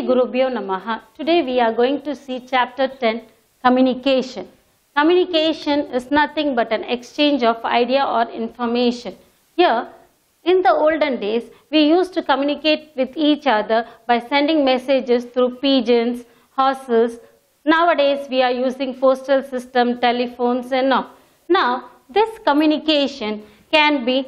Gurubhyo Namaha. Today we are going to see chapter 10, Communication. Communication is nothing but an exchange of idea or information. Here, in the olden days, we used to communicate with each other by sending messages through pigeons, horses. Nowadays, we are using postal system, telephones and all. Now, this communication can be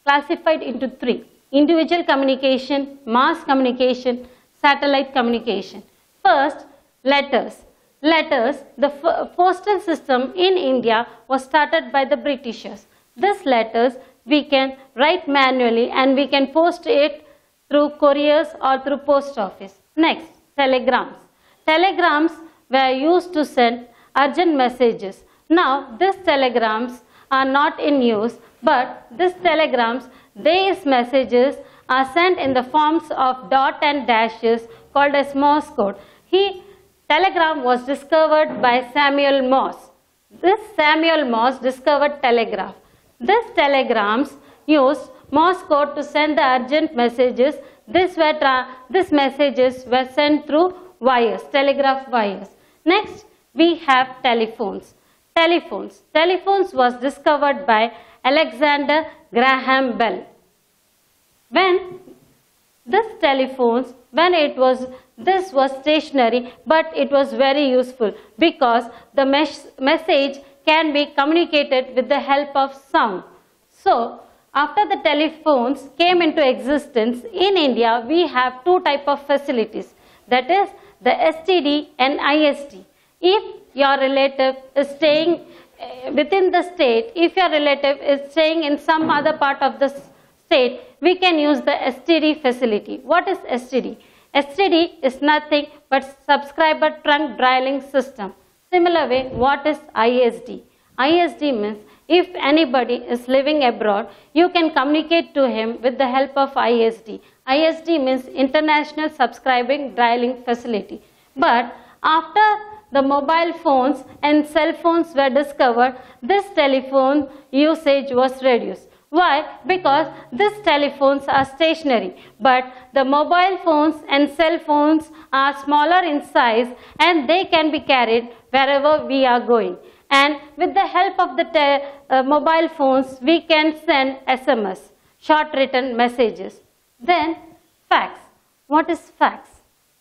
classified into three: individual communication, mass communication, satellite communication. First, letters. Letters, the postal system in India was started by the Britishers. These letters we can write manually and we can post it through couriers or through post office. Next, telegrams. Telegrams were used to send urgent messages. Now, these telegrams are not in use, but these telegrams, these messages are sent in the forms of dot and dashes called as Morse code. Telegram was discovered by Samuel Morse. This Samuel Morse discovered telegraph. These telegrams used Morse code to send the urgent messages. These messages were sent through wires, telegraph wires. Next, we have telephones. Telephones was discovered by Alexander Graham Bell. When this was stationary, but it was very useful because the message can be communicated with the help of sound. So, after the telephones came into existence in India, we have two types of facilities, that is the STD and ISD. If your relative is staying within the state, if your relative is staying in some other part of the state, we can use the STD facility. What is STD? STD is nothing but subscriber trunk dialing system. Similar way, what is ISD? ISD means if anybody is living abroad, you can communicate to him with the help of ISD. ISD means International Subscribing Dialing Facility. But after the mobile phones and cell phones were discovered, this telephone usage was reduced. Why? Because these telephones are stationary, but the mobile phones and cell phones are smaller in size and they can be carried wherever we are going. And with the help of the mobile phones, we can send SMS, short written messages. Then fax. What is fax?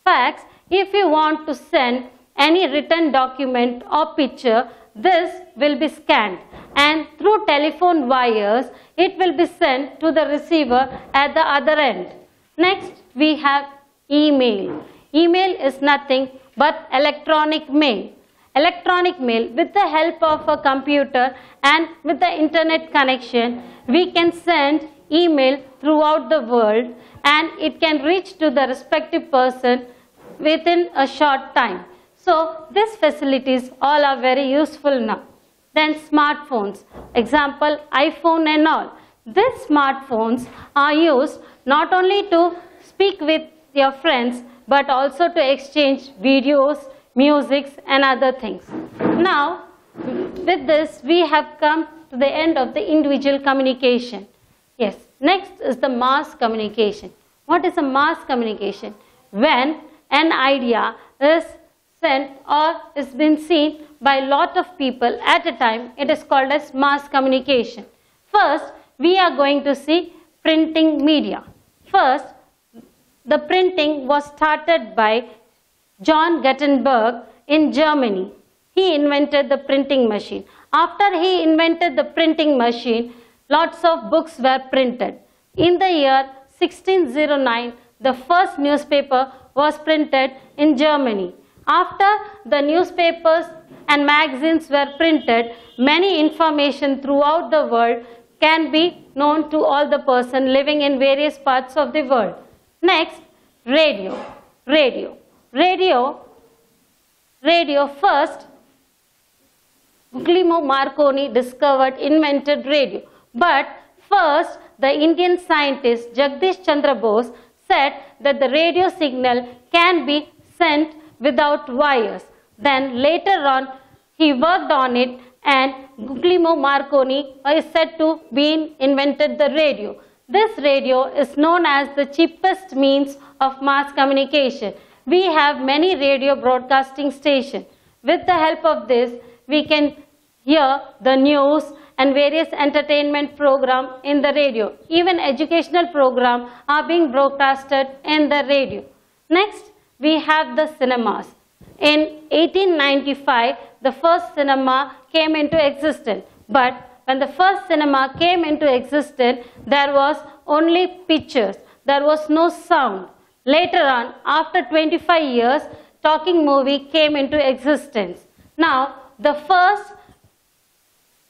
Fax, if you want to send any written document or picture, this will be scanned and through telephone wires, it will be sent to the receiver at the other end. Next, we have email. Email is nothing but electronic mail. Electronic mail, with the help of a computer and with the internet connection, we can send email throughout the world and it can reach to the respective person within a short time. So, these facilities all are very useful now. Then smartphones, example iPhone and all. These smartphones are used not only to speak with your friends but also to exchange videos, music and other things. Now, with this we have come to the end of the individual communication. Yes, next is the mass communication. What is a mass communication? When an idea is sent or is been seen by a lot of people at a time, it is called as mass communication. First, we are going to see printing media. First, the printing was started by John Gutenberg in Germany. He invented the printing machine. After he invented the printing machine, lots of books were printed. In the year 1609, the first newspaper was printed in Germany. After the newspapers and magazines were printed, many information throughout the world can be known to all the person living in various parts of the world. Next, radio. First, Guglielmo Marconi invented radio. But first, the Indian scientist Jagdish Chandra Bose said that the radio signal can be sent without wires. Then later on, he worked on it and Guglielmo Marconi is said to be invented the radio. This radio is known as the cheapest means of mass communication. we have many radio broadcasting stations. With the help of this, we can hear the news and various entertainment programs in the radio. Even educational programs are being broadcasted in the radio. Next, we have the cinemas. In 1895, the first cinema came into existence. But when the first cinema came into existence, there was only pictures. There was no sound. Later on, after 25 years, talking movie came into existence. Now, the first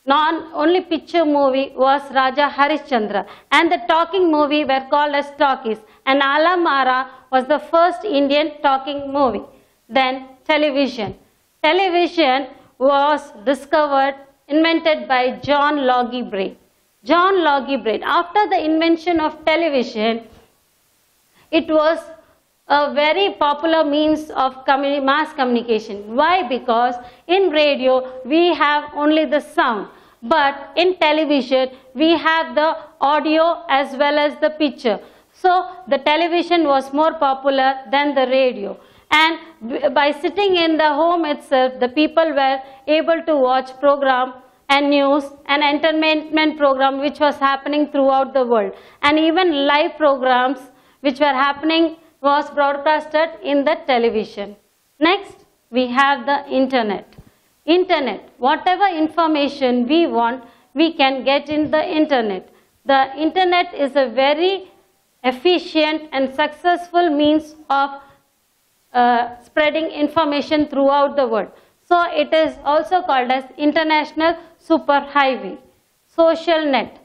only picture movie was Raja Harishchandra, and the talking movie were called as talkies, and Alamara was the first Indian talking movie. Then television. Television was invented by John Logie Baird. John Logie Baird, after the invention of television, it was a very popular means of mass communication. Why? Because in radio we have only the sound, but in television we have the audio as well as the picture. So the television was more popular than the radio. And by sitting in the home itself, the people were able to watch program and news and entertainment program which was happening throughout the world. And even live programs which were happening was broadcasted in the television. Next, we have the internet. Internet, whatever information we want, we can get in the internet. The internet is a very efficient and successful means of spreading information throughout the world. So it is also called as international superhighway. Social net.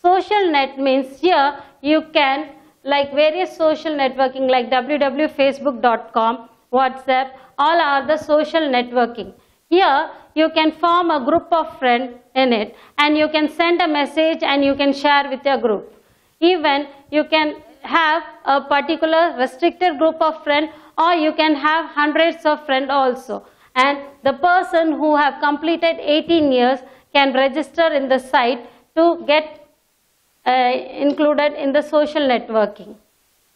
Social net means here you can, like various social networking like www.facebook.com, WhatsApp, all are the social networking. Here you can form a group of friends in it, and you can send a message and you can share with your group. Even you can have a particular restricted group of friends, or you can have hundreds of friends also. And the person who have completed 18 years can register in the site to get included in the social networking.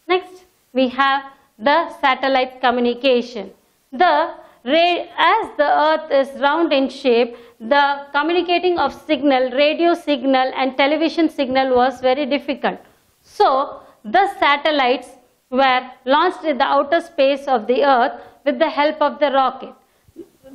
Next, we have the satellite communication. As the earth is round in shape, the communicating of signal, radio signal and television signal was very difficult. So, the satellites were launched in the outer space of the earth with the help of the rocket.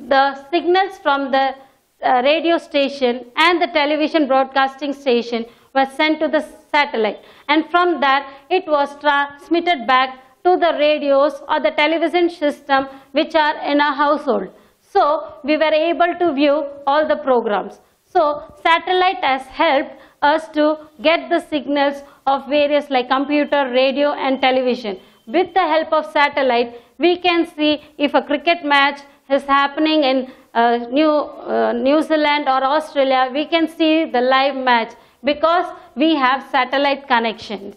The signals from the radio station and the television broadcasting station were sent to the satellite, and from that it was transmitted back to the radios or the television system which are in a household. So we were able to view all the programs. So satellite has helped us to get the signals of various like computer, radio and television. With the help of satellite, we can see if a cricket match is happening in New Zealand or Australia, we can see the live match because we have satellite connections.